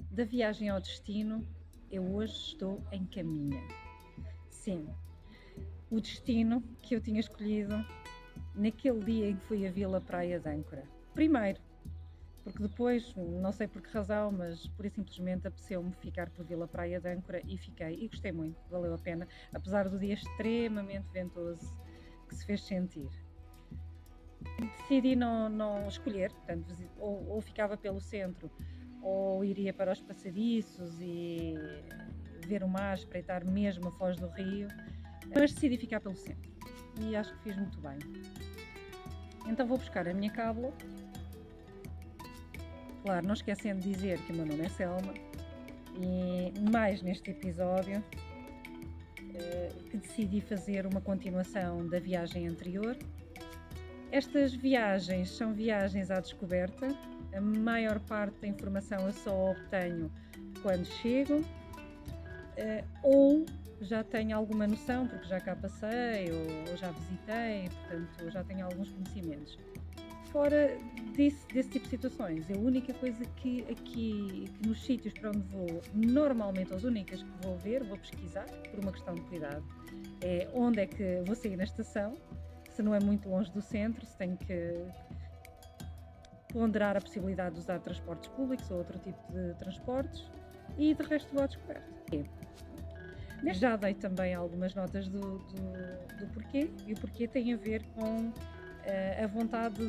Da viagem ao destino, eu hoje estou em Caminha. Sim, o destino que eu tinha escolhido naquele dia em que fui a Vila Praia de Âncora. Primeiro, porque depois, não sei por que razão, mas pura e simplesmente apeteceu-me ficar por Vila Praia de Âncora e fiquei. E gostei muito, valeu a pena, apesar do dia extremamente ventoso que se fez sentir. Decidi não escolher, portanto, ou ficava pelo centro, ou iria para os passadiços e ver o mar, espreitar mesmo a Foz do Rio, mas decidi ficar pelo centro e acho que fiz muito bem. Então vou buscar a minha cábula, claro, não esquecendo de dizer que o meu nome é Selma, e mais neste episódio que decidi fazer uma continuação da viagem anterior. Estas viagens são viagens à descoberta, a maior parte da informação eu só obtenho quando chego, ou já tenho alguma noção, porque já cá passei, ou já visitei, portanto já tenho alguns conhecimentos. Fora desse tipo de situações, a única coisa que nos sítios para onde vou, normalmente as únicas que vou ver, vou pesquisar, por uma questão de cuidado, é onde é que vou sair na estação, se não é muito longe do centro, se tenho que ponderar a possibilidade de usar transportes públicos ou outro tipo de transportes, e de resto vou à descoberta. Já dei também algumas notas do porquê, e o porquê tem a ver com a vontade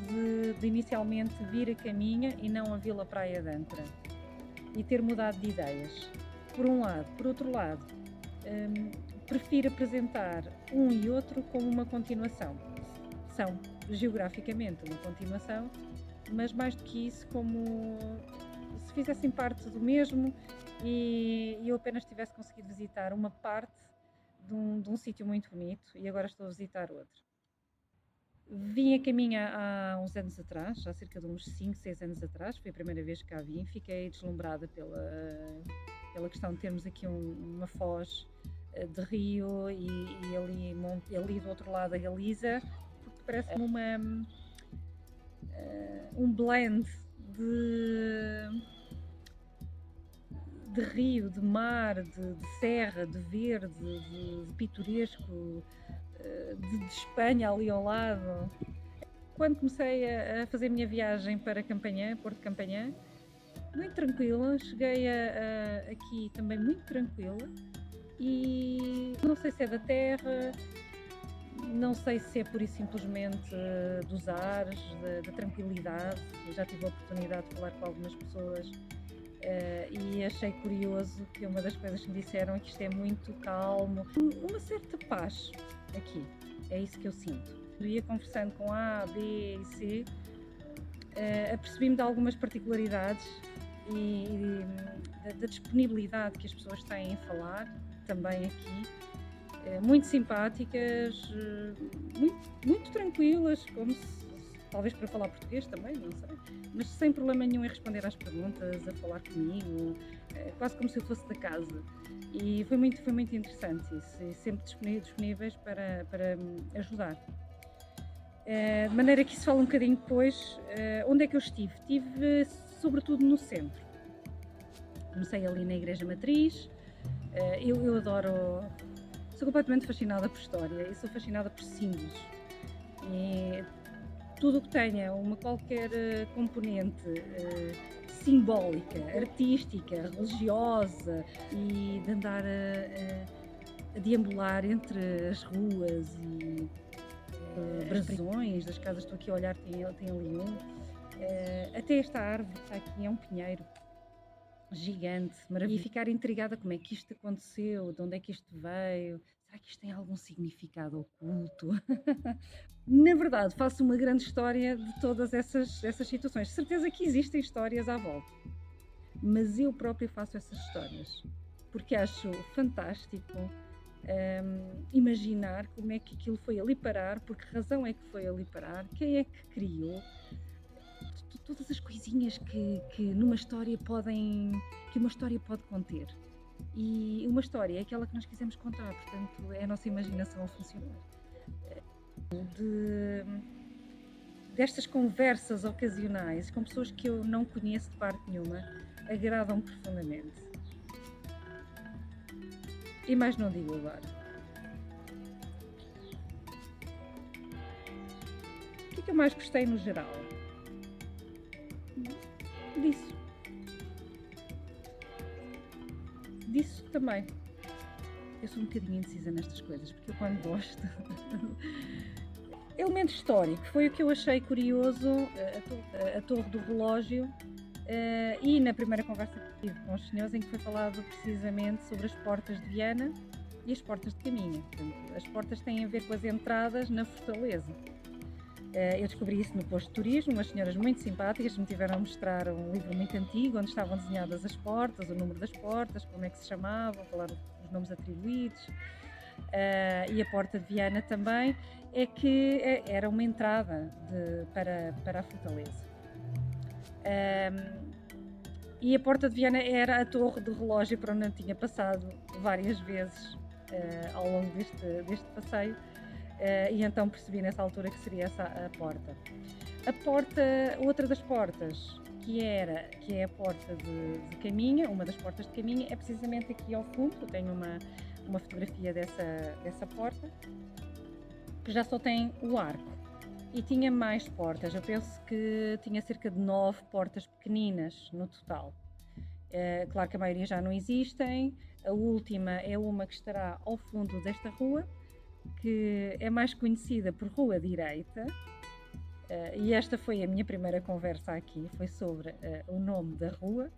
de inicialmente vir a Caminha e não a Vila Praia de Âncora, e ter mudado de ideias, por um lado. Por outro lado, prefiro apresentar um e outro como uma continuação. São geograficamente uma continuação, mas mais do que isso, como se fizessem parte do mesmo e eu apenas tivesse conseguido visitar uma parte de um sítio muito bonito e agora estou a visitar outro. Vim a Caminho há uns anos atrás, há cerca de uns 5, 6 anos atrás, foi a primeira vez que cá vim, fiquei deslumbrada pela questão de termos aqui uma foz de rio e ali do outro lado a Galiza, porque parece-me um blend de rio, de mar, de serra, de verde, de pitoresco, de Espanha ali ao lado. Quando comecei a fazer a minha viagem para Campanhã, Porto de Campanhã, muito tranquila, cheguei aqui também muito tranquila e não sei se é da terra, não sei se é pura e simplesmente dos ares, da tranquilidade. Eu já tive a oportunidade de falar com algumas pessoas e achei curioso que uma das coisas que me disseram é que isto é muito calmo, uma certa paz aqui, é isso que eu sinto. Eu ia conversando com A, B e C, apercebi-me de algumas particularidades e da disponibilidade que as pessoas têm em falar, também aqui, muito simpáticas, muito tranquilas, como se, talvez para falar português também, não sei, mas sem problema nenhum em responder às perguntas, a falar comigo, quase como se eu fosse da casa. E foi muito interessante isso, e sempre disponíveis para ajudar. De maneira que isso fala um bocadinho depois, onde é que eu estive? Estive sobretudo no centro. Comecei ali na Igreja Matriz, eu adoro, sou completamente fascinada por história e sou fascinada por símbolos. E tudo o que tenha qualquer componente simbólica, artística, religiosa e de andar a deambular entre as ruas e brasões das casas, estou aqui a olhar, tem ali até esta árvore que está aqui, é um pinheiro gigante, maravilhoso, e ficar intrigada como é que isto aconteceu, de onde é que isto veio, será que isto tem algum significado oculto? Na verdade, faço uma grande história de todas essas situações, de certeza que existem histórias à volta, mas eu própria faço essas histórias, porque acho fantástico imaginar como é que aquilo foi ali parar, por que razão é que foi ali parar, quem é que criou, todas as coisinhas que numa história que uma história pode conter. E uma história é aquela que nós quisermos contar, portanto é a nossa imaginação a funcionar. Destas conversas ocasionais com pessoas que eu não conheço de parte nenhuma, agradam profundamente. E mais não digo agora. O que é que eu mais gostei no geral? Disso. Disso também. Eu sou um bocadinho indecisa nestas coisas, porque eu quando gosto... Elemento histórico, foi o que eu achei curioso, a Torre do Relógio, e na primeira conversa que tive com os senhores, em que foi falado precisamente sobre as portas de Viana e as portas de Caminha. Portanto, as portas têm a ver com as entradas na fortaleza. Eu descobri isso no posto de turismo, umas senhoras muito simpáticas me tiveram a mostrar um livro muito antigo, onde estavam desenhadas as portas, o número das portas, como é que se chamavam, falaram os nomes atribuídos. E a porta de Viana também, é que era uma entrada para a fortaleza. E a porta de Viana era a torre do relógio por onde eu tinha passado várias vezes ao longo deste passeio, e então percebi nessa altura que seria essa a porta. Outra das portas, que é a porta de Caminha, uma das portas de Caminha, é precisamente aqui ao fundo. Eu tenho uma fotografia dessa porta, que já só tem o arco, e tinha mais portas. Eu penso que tinha cerca de 9 portas pequeninas no total. Claro que a maioria já não existem. A última é uma que estará ao fundo desta rua, que é mais conhecida por Rua Direita, e esta foi a minha primeira conversa aqui, foi sobre o nome da rua,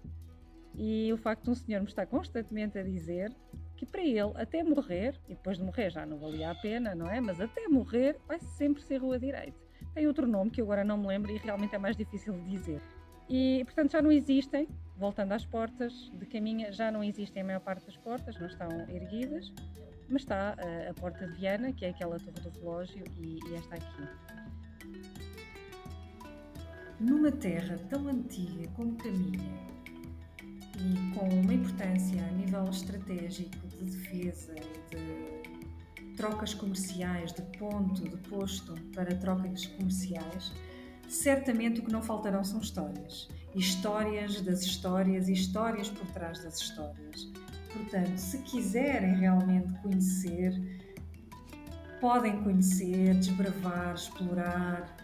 e o facto de um senhor me estar constantemente a dizer que para ele, até morrer, e depois de morrer já não valia a pena, não é? Mas até morrer vai sempre ser Rua Direita. Tem outro nome que eu agora não me lembro e realmente é mais difícil de dizer. E, portanto, já não existem, voltando às portas de Caminha, já não existem a maior parte das portas, não estão erguidas, mas está a porta de Viana, que é aquela torre do relógio, e esta aqui. Numa terra tão antiga como Caminha, e com uma importância a nível estratégico de defesa e de trocas comerciais, de ponto, de posto para trocas comerciais, certamente o que não faltarão são histórias. Histórias das histórias e histórias por trás das histórias. Portanto, se quiserem realmente conhecer, podem conhecer, desbravar, explorar,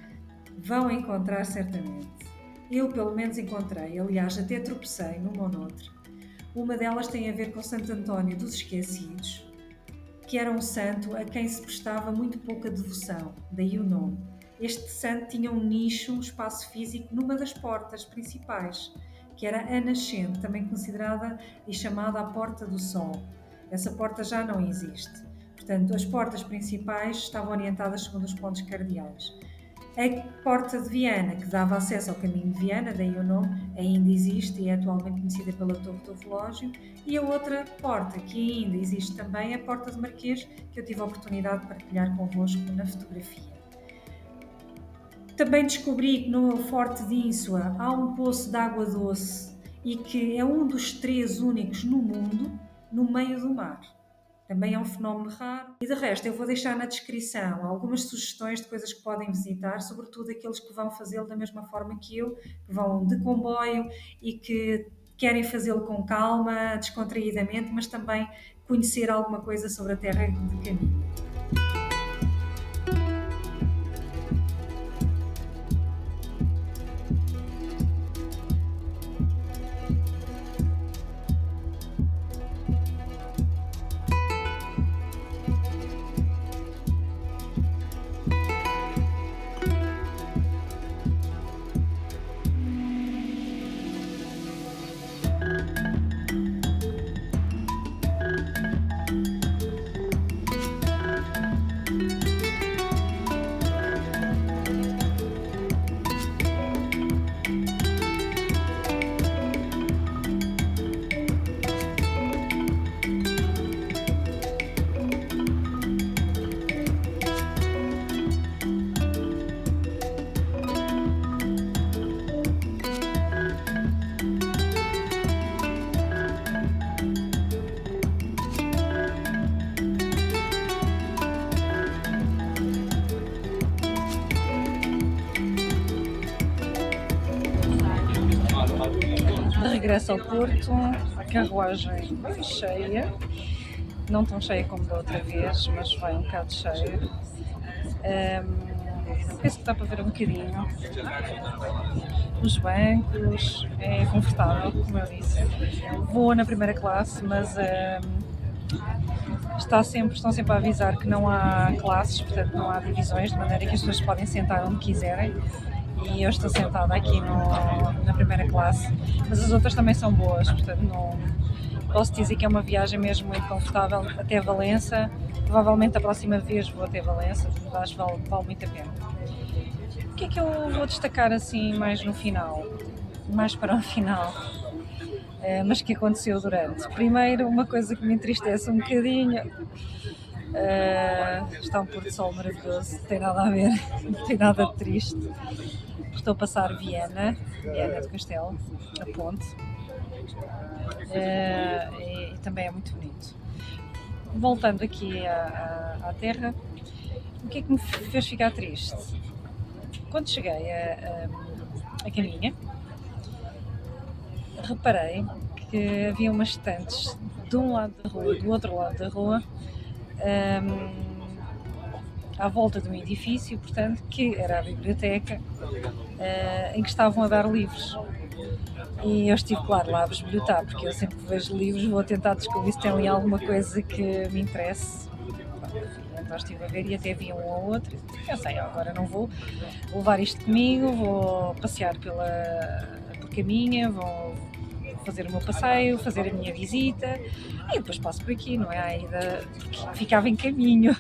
vão encontrar certamente. Eu pelo menos encontrei, aliás até tropecei numa ou noutra. Uma delas tem a ver com Santo António dos Esquecidos, que era um santo a quem se prestava muito pouca devoção, daí o nome. Este santo tinha um nicho, um espaço físico numa das portas principais, que era a nascente, também considerada e chamada a Porta do Sol. Essa porta já não existe. Portanto, as portas principais estavam orientadas segundo os pontos cardeais. A Porta de Viana, que dava acesso ao caminho de Viana, daí o nome, ainda existe e é atualmente conhecida pela Torre do Relógio. E a outra porta, que ainda existe também, é a Porta de Marquês, que eu tive a oportunidade de partilhar convosco na fotografia. Também descobri que no Forte de Ínsua há um poço de água doce e que é um dos 3 únicos no mundo no meio do mar. Também é um fenómeno raro. E de resto, eu vou deixar na descrição algumas sugestões de coisas que podem visitar, sobretudo aqueles que vão fazê-lo da mesma forma que eu, que vão de comboio e que querem fazê-lo com calma, descontraídamente, mas também conhecer alguma coisa sobre a terra de Caminha. regresso ao Porto, a carruagem bem cheia, não tão cheia como da outra vez, mas vai um bocado cheia. Penso que dá para ver um bocadinho. Os bancos, é confortável, como eu disse. Vou na primeira classe, mas estão sempre a avisar que não há classes, portanto não há divisões, de maneira que as pessoas podem sentar onde quiserem. E eu estou sentada aqui na primeira classe, mas as outras também são boas, portanto não posso dizer que é uma viagem mesmo muito confortável até Valença. Provavelmente a próxima vez vou até Valença, porque acho que vale muito a pena. O que é que eu vou destacar assim mais no final? Mais para o final, mas que aconteceu durante. Primeiro, uma coisa que me entristece um bocadinho, está um pôr do sol maravilhoso, não tem nada a ver, não tem nada de triste. Estou a passar Viena do Castelo, a ponte, e também é muito bonito. Voltando aqui à terra, o que é que me fez ficar triste? Quando cheguei a caminha, reparei que havia umas estantes de um lado da rua e do outro lado da rua, à volta de um edifício, portanto, que era a biblioteca, em que estavam a dar livros. E eu estive, claro, lá a bisbilhotar, porque eu sempre que vejo livros vou tentar descobrir se tem ali alguma coisa que me interesse. Então estive a ver e até vi um ou outro. Pensei, agora não vou levar isto comigo, vou passear por caminha, vou fazer o meu passeio, fazer a minha visita e depois passo por aqui, não é? A ida, porque ficava em caminho.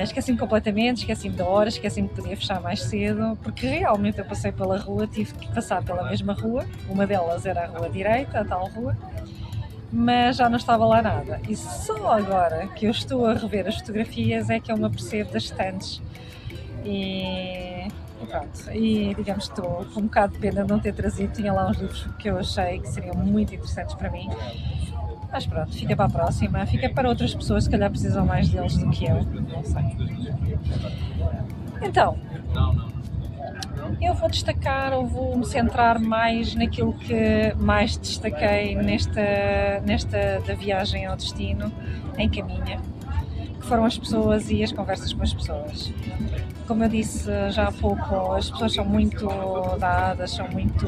Esqueci-me completamente, esqueci-me da hora, esqueci-me que podia fechar mais cedo, porque realmente eu passei pela rua, tive que passar pela mesma rua, uma delas era a rua direita, a tal rua, mas já não estava lá nada. E só agora que eu estou a rever as fotografias é que eu me apercebo das estantes. E pronto, e digamos que estou com um bocado de pena de não ter trazido, tinha lá uns livros que eu achei que seriam muito interessantes para mim. Mas pronto, fica para a próxima, fica para outras pessoas, se calhar precisam mais deles do que eu, não sei. Então, eu vou destacar ou vou-me centrar mais naquilo que mais destaquei nesta da viagem ao destino, em caminha, que foram as pessoas e as conversas com as pessoas. Como eu disse já há pouco, as pessoas são muito dadas, são muito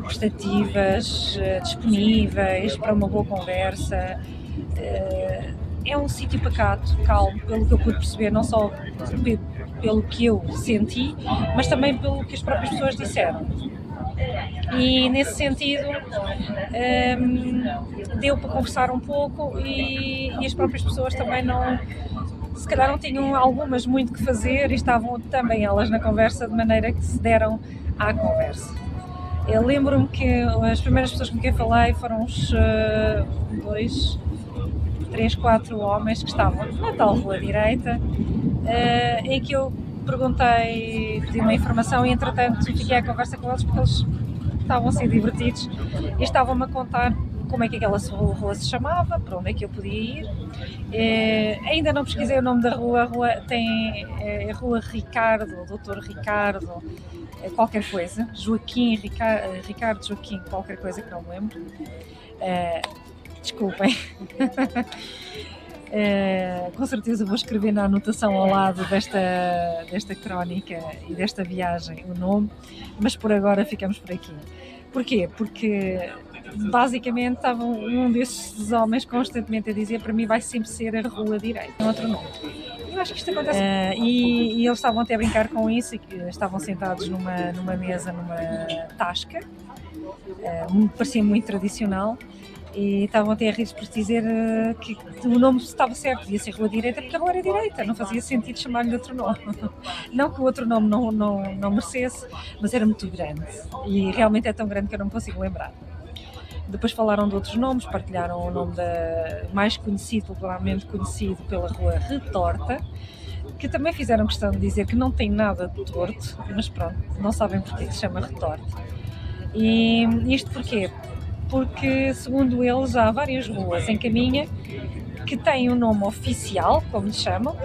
prestativas, disponíveis para uma boa conversa. É um sítio pacato, calmo, pelo que eu pude perceber, não só pelo que eu senti, mas também pelo que as próprias pessoas disseram. E nesse sentido deu para conversar um pouco e as próprias pessoas também se calhar não tinham algumas muito que fazer e estavam também elas na conversa, de maneira que se deram à conversa. Eu lembro-me que as primeiras pessoas com quem falei foram uns 3, 4 homens que estavam na tal rua direita, em que eu pedi uma informação e entretanto fiquei à conversa com eles porque eles estavam a ser divertidos e estavam-me a contar como é que aquela rua se chamava, para onde é que eu podia ir. Ainda não pesquisei o nome da rua, a rua tem Rua Ricardo, Doutor Ricardo, qualquer coisa, Ricardo Joaquim, qualquer coisa que não me lembro. Desculpem. Com certeza vou escrever na anotação ao lado desta crónica e desta viagem o nome, mas por agora ficamos por aqui. Porquê? Porque basicamente estava um desses homens constantemente a dizer: para mim vai sempre ser a rua direita, não outro nome. Eu acho que isto acontece. E eles estavam até a brincar com isso, e que estavam sentados numa mesa, numa tasca, parecia muito tradicional. E estavam até a rir por dizer que o nome estava certo, devia ser Rua Direita, porque a rua era direita, não fazia sentido chamar-lhe outro nome. Não que o outro nome não merecesse, mas era muito grande, e realmente é tão grande que eu não me consigo lembrar. Depois falaram de outros nomes, partilharam o nome mais conhecido, popularmente conhecido pela Rua Retorta, que também fizeram questão de dizer que não tem nada de torto, mas pronto, não sabem porque se chama Retorta. E isto porquê? Porque, segundo eles, há várias ruas em caminha que têm um nome oficial, como lhe chamam,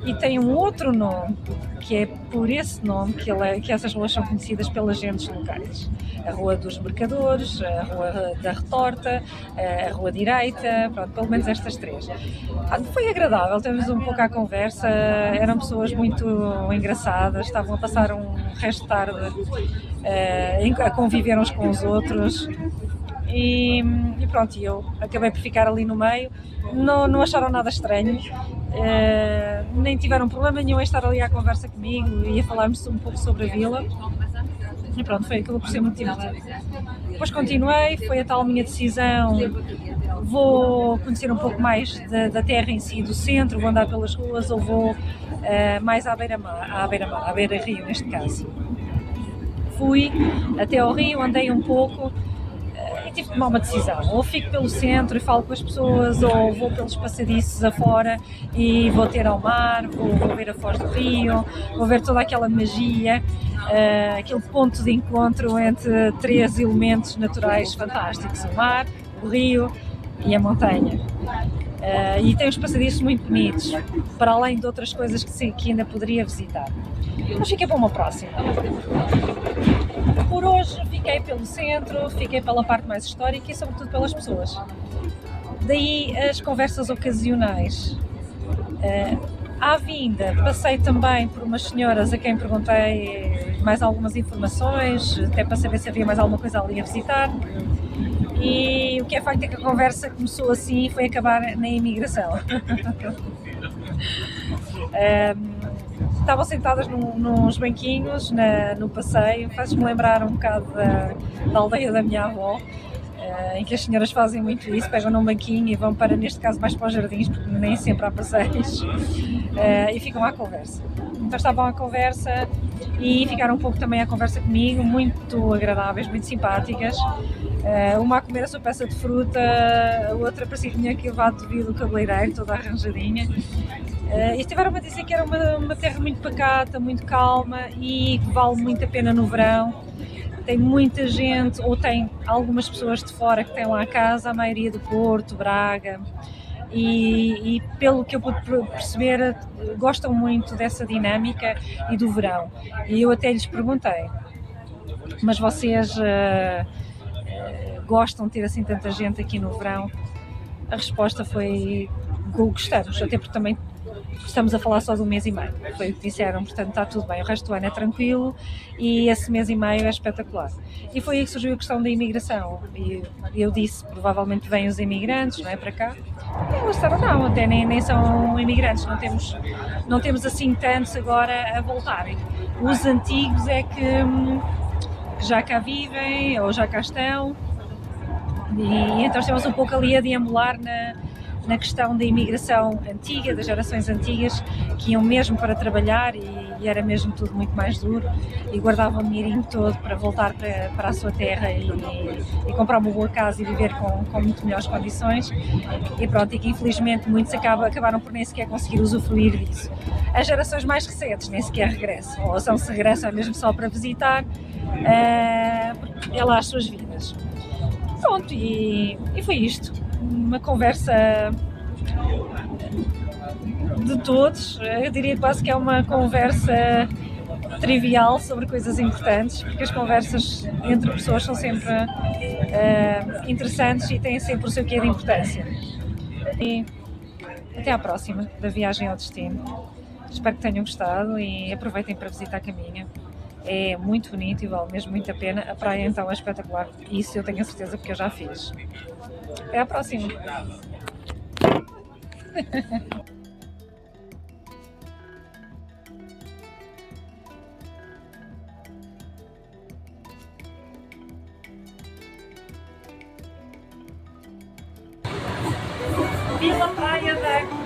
e tem um outro nome, que é por esse nome que essas ruas são conhecidas pelas gentes locais. A Rua dos Mercadores, a Rua da Retorta, a Rua Direita, pronto, pelo menos estas três. Foi agradável, tivemos um pouco à conversa, eram pessoas muito engraçadas, estavam a passar um resto de tarde a conviver uns com os outros. E pronto, eu acabei por ficar ali no meio, não acharam nada estranho, nem tiveram problema nenhum em estar ali à conversa comigo e a falarmos um pouco sobre a vila. E pronto, acabou por ser muito divertido. Depois continuei, foi a tal minha decisão, vou conhecer um pouco mais da terra em si, do centro, vou andar pelas ruas ou vou mais à beira-rio neste caso. Fui até ao rio, andei um pouco e tive de tomar uma decisão, ou fico pelo centro e falo com as pessoas, ou vou pelos passadiços afora e vou ter ao mar, vou ver a foz do rio, vou ver toda aquela magia, aquele ponto de encontro entre três elementos naturais fantásticos, o mar, o rio e a montanha. E tem uns passadiços muito bonitos, para além de outras coisas que ainda poderia visitar. Mas fiquei para uma próxima. Por hoje fiquei pelo centro, fiquei pela parte mais histórica e sobretudo pelas pessoas. Daí as conversas ocasionais. À vinda passei também por umas senhoras a quem perguntei mais algumas informações, até para saber se havia mais alguma coisa ali a visitar. E o que é facto é que a conversa começou assim e foi acabar na imigração. Estavam sentadas nos banquinhos no passeio, faz-me lembrar um bocado da aldeia da minha avó, em que as senhoras fazem muito isso, pegam num banquinho e vão para, neste caso, mais para os jardins, porque nem sempre há passeios, e ficam à conversa. Então estavam à conversa e ficaram um pouco também à conversa comigo, muito agradáveis, muito simpáticas. Uma a comer a sua peça de fruta, a outra parecia que tinha que levar devido o cabeleireiro, toda arranjadinha. E estiveram a dizer que era uma terra muito pacata, muito calma e que vale muito a pena no verão. Tem muita gente, ou tem algumas pessoas de fora que têm lá a casa, a maioria do Porto, Braga, e pelo que eu pude perceber, gostam muito dessa dinâmica e do verão. E eu até lhes perguntei, mas vocês gostam de ter assim tanta gente aqui no verão? A resposta foi: gostamos, até porque também estamos a falar só de um mês e meio, foi o que disseram, portanto está tudo bem, o resto do ano é tranquilo e esse mês e meio é espetacular. E foi aí que surgiu a questão da imigração, e eu disse, provavelmente vêm os imigrantes, não é, para cá? E eles disseram, não, até nem são imigrantes, não temos assim tantos agora a voltarem. Os antigos é que já cá vivem ou já cá estão, e então estamos um pouco ali a deambular na questão da imigração antiga, das gerações antigas, que iam mesmo para trabalhar e era mesmo tudo muito mais duro e guardavam o dinheirinho todo para voltar para a sua terra e comprar uma boa casa e viver com muito melhores condições. E pronto, e que infelizmente muitos acabaram por nem sequer conseguir usufruir disso. As gerações mais recentes nem sequer regressam, ou se regressam mesmo só para visitar, é lá as suas vidas. Pronto, e foi isto. Uma conversa de todos, eu diria quase que é uma conversa trivial sobre coisas importantes, porque as conversas entre pessoas são sempre interessantes e têm sempre o seu quê de importância. E até à próxima da viagem ao destino. Espero que tenham gostado e aproveitem para visitar a Caminha. É muito bonito e vale mesmo muito a pena. A praia então é espetacular, isso eu tenho a certeza porque eu já fiz. Até à próxima! Vila Praia da